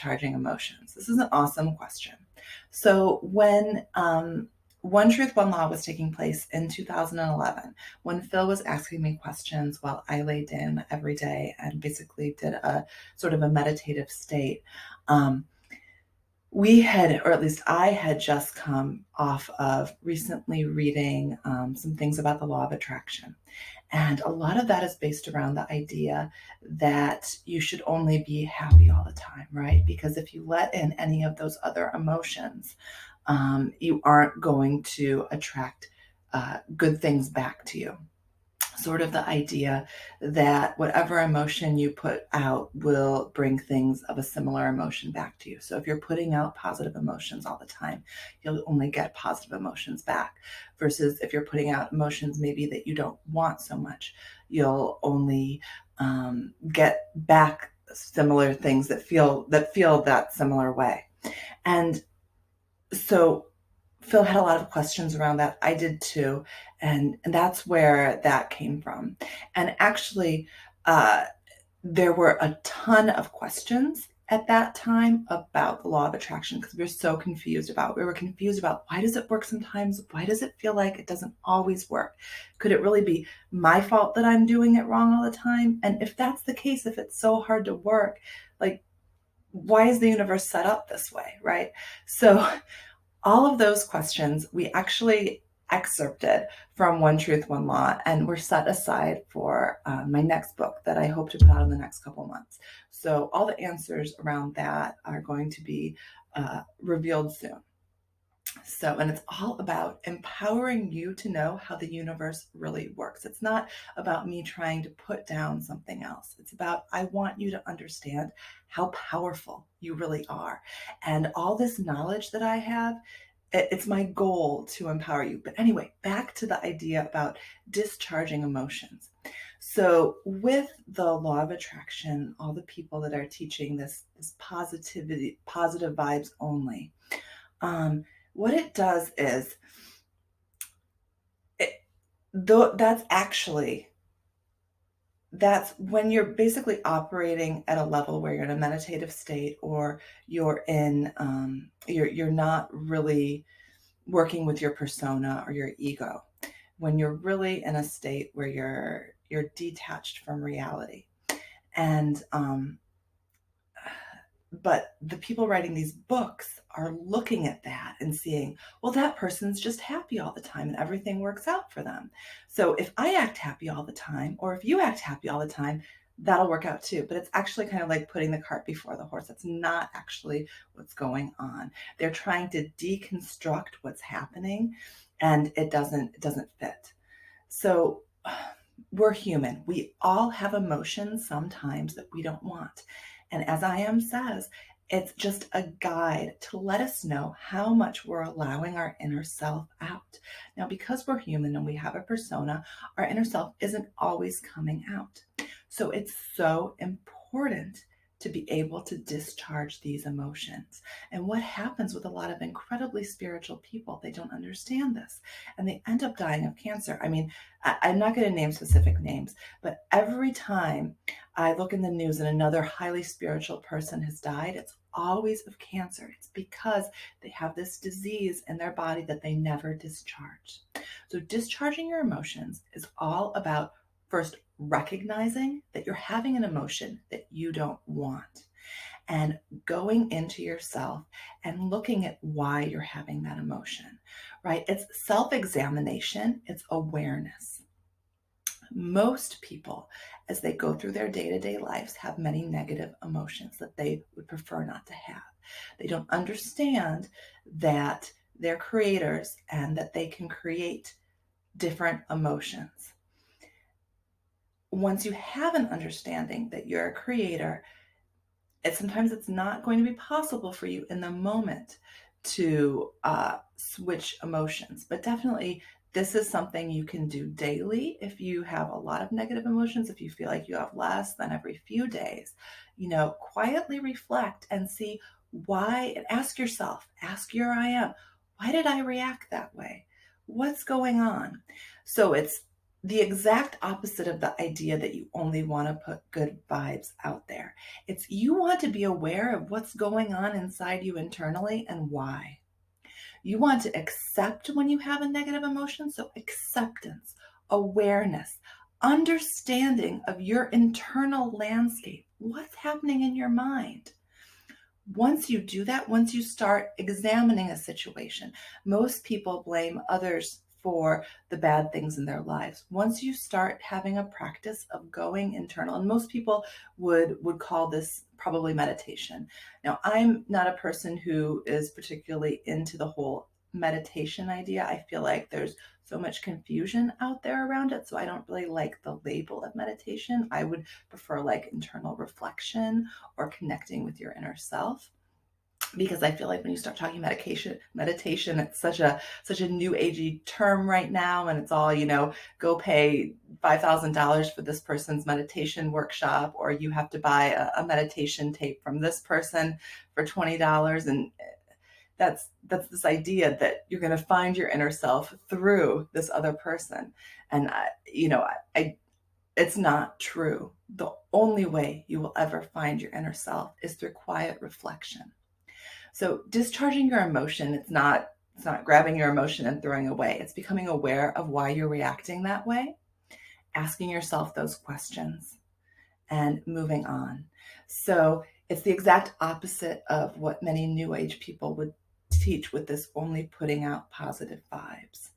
discharging emotions? This is an awesome question. So when One Truth, One Law was taking place in 2011, when Phil was asking me questions while I laid in every day and basically did a sort of a meditative state, we had, or at least I had just come off of recently reading some things about the law of attraction. And a lot of that is based around the idea that you should only be happy all the time, right? Because if you let in any of those other emotions, you aren't going to attract good things back to you. Sort of the idea that whatever emotion you put out will bring things of a similar emotion back to you. So if you're putting out positive emotions all the time, you'll only get positive emotions back. Versus if you're putting out emotions maybe that you don't want so much, you'll only get back similar things that feel that similar way. And so Phil had a lot of questions around that. I did too. And that's where that came from. And actually, uh, there were a ton of questions at that time about the law of attraction because we were confused about why does it work sometimes? Why does it feel like it doesn't always work? Could it really be my fault that I'm doing it wrong all the time? And if that's the case, if it's so hard to work, like, why is the universe set up this way, right? So all of those questions we actually excerpted from One Truth, One Law, and were set aside for my next book that I hope to put out in the next couple months. So all the answers around that are going to be revealed soon. So, and it's all about empowering you to know how the universe really works. It's not about me trying to put down something else. It's about, I want you to understand how powerful you really are. And all this knowledge that I have, it's my goal to empower you. But anyway, back to the idea about discharging emotions. So with the law of attraction, all the people that are teaching this positivity, positive vibes only, what it does is, that's when you're basically operating at a level where you're in a meditative state, or you're in, you're not really working with your persona or your ego. When you're really in a state where you're detached from reality, and but the people writing these books are looking at that and seeing, well, that person's just happy all the time and everything works out for them. So if I act happy all the time, or if you act happy all the time, that'll work out too. But it's actually kind of like putting the cart before the horse. That's not actually what's going on. They're trying to deconstruct what's happening, and it doesn't fit. So we're human. We all have emotions sometimes that we don't want. And as I Am says, it's just a guide to let us know how much we're allowing our inner self out. Now, because we're human and we have a persona, our inner self isn't always coming out. So it's so important to be able to discharge these emotions. And what happens with a lot of incredibly spiritual people, they don't understand this and they end up dying of cancer. I mean, I'm not going to name specific names, but every time I look in the news and another highly spiritual person has died, it's always of cancer. It's because they have this disease in their body that they never discharged. So discharging your emotions is all about first recognizing that you're having an emotion that you don't want, and going into yourself and looking at why you're having that emotion, right? It's self-examination, it's awareness. Most people, as they go through their day-to-day lives, have many negative emotions that they would prefer not to have. They don't understand that they're creators and that they can create different emotions. Once you have an understanding that you're a creator, sometimes it's not going to be possible for you in the moment to switch emotions, but definitely this is something you can do daily. If you have a lot of negative emotions, if you feel like you have less, than every few days, quietly reflect and see why, and ask yourself, ask your I Am, why did I react that way? What's going on? So it's the exact opposite of the idea that you only want to put good vibes out there. It's you want to be aware of what's going on inside you internally and why. You want to accept when you have a negative emotion. So, acceptance, awareness, understanding of your internal landscape. What's happening in your mind? Once you do that, once you start examining a situation, most people blame others for the bad things in their lives. Once you start having a practice of going internal, and most people would call this probably meditation. Now, I'm not a person who is particularly into the whole meditation idea. I feel like there's so much confusion out there around it, so I don't really like the label of meditation. I would prefer like internal reflection or connecting with your inner self, because I feel like when you start talking meditation, it's such a new agey term right now, and it's all, go pay $5,000 for this person's meditation workshop, or you have to buy a meditation tape from this person for $20, and that's this idea that you're going to find your inner self through this other person, and I it's not true. The only way you will ever find your inner self is through quiet reflection. So discharging your emotion, it's not grabbing your emotion and throwing away. It's becoming aware of why you're reacting that way, asking yourself those questions, and moving on. So it's the exact opposite of what many new age people would teach with this only putting out positive vibes.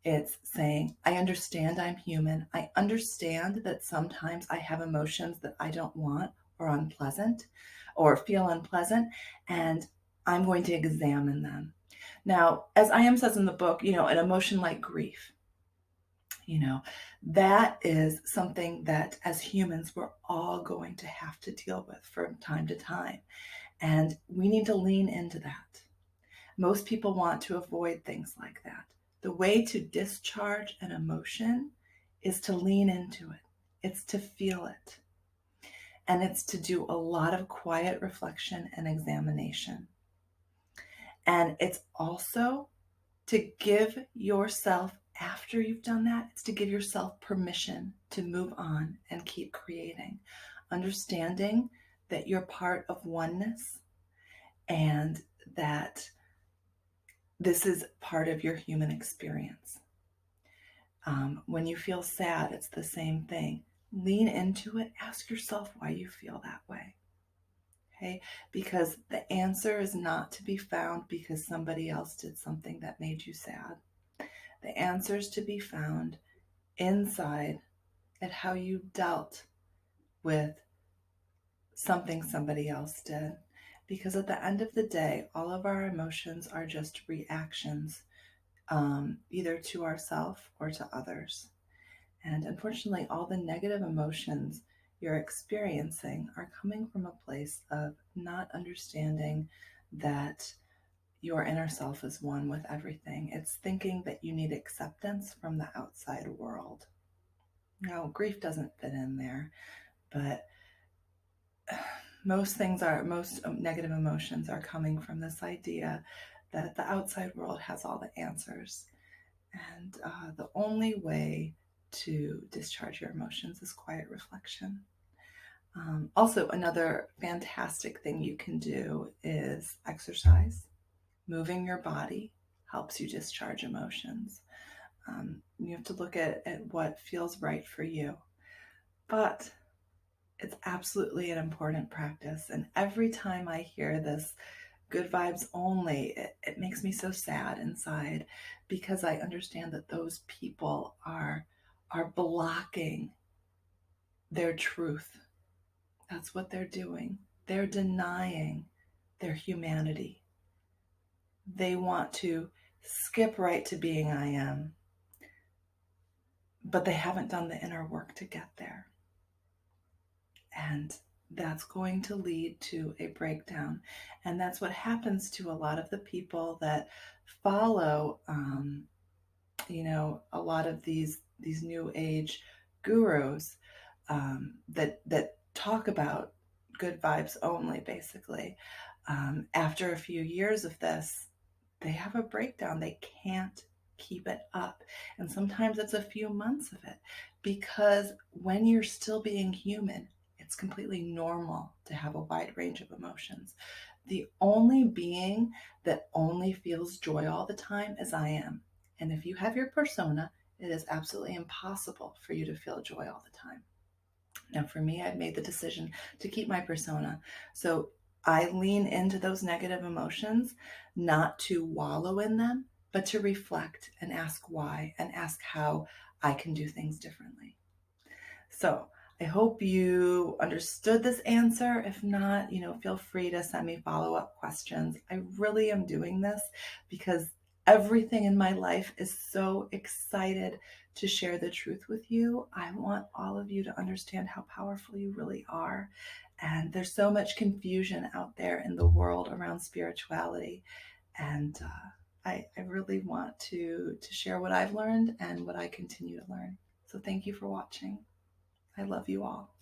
It's saying, I understand I'm human. I understand that sometimes I have emotions that I don't want or unpleasant or feel unpleasant, and I'm going to examine them. Now, as I am says in the book, an emotion like grief, you know, that is something that as humans, we're all going to have to deal with from time to time. And we need to lean into that. Most people want to avoid things like that. The way to discharge an emotion is to lean into it, it's to feel it. And it's to do a lot of quiet reflection and examination. And it's also to give yourself, after you've done that, it's to give yourself permission to move on and keep creating, understanding that you're part of oneness and that this is part of your human experience. When you feel sad, it's the same thing. Lean into it. Ask yourself why you feel that way. Okay? Because the answer is not to be found because somebody else did something that made you sad. The answer is to be found inside at how you dealt with something somebody else did. Because at the end of the day, all of our emotions are just reactions, either to ourselves or to others. And unfortunately, all the negative emotions you're experiencing are coming from a place of not understanding that your inner self is one with everything. It's thinking that you need acceptance from the outside world. Now, grief doesn't fit in there, but most negative emotions are coming from this idea that the outside world has all the answers. And the only way to discharge your emotions is quiet reflection. Also, another fantastic thing you can do is exercise. Moving your body helps you discharge emotions. You have to look at what feels right for you. But it's absolutely an important practice. And every time I hear this good vibes only, it makes me so sad inside, because I understand that those people are blocking their truth. That's what they're doing. They're denying their humanity. They want to skip right to being I am, but they haven't done the inner work to get there. And that's going to lead to a breakdown. And that's what happens to a lot of the people that follow, a lot of these new age gurus, that talk about good vibes only, basically. After a few years of this, they have a breakdown. They can't keep it up. And sometimes it's a few months of it, because when you're still being human, it's completely normal to have a wide range of emotions. The only being that only feels joy all the time is I am. And if you have your persona, it is absolutely impossible for you to feel joy all the time. Now, for me, I've made the decision to keep my persona. So I lean into those negative emotions, not to wallow in them, but to reflect and ask why and ask how I can do things differently. So I hope you understood this answer. If not, feel free to send me follow-up questions. I really am doing this because everything in my life is so excited to share the truth with you. I want all of you to understand how powerful you really are. And there's so much confusion out there in the world around spirituality. And I really want to share what I've learned and what I continue to learn. So thank you for watching. I love you all.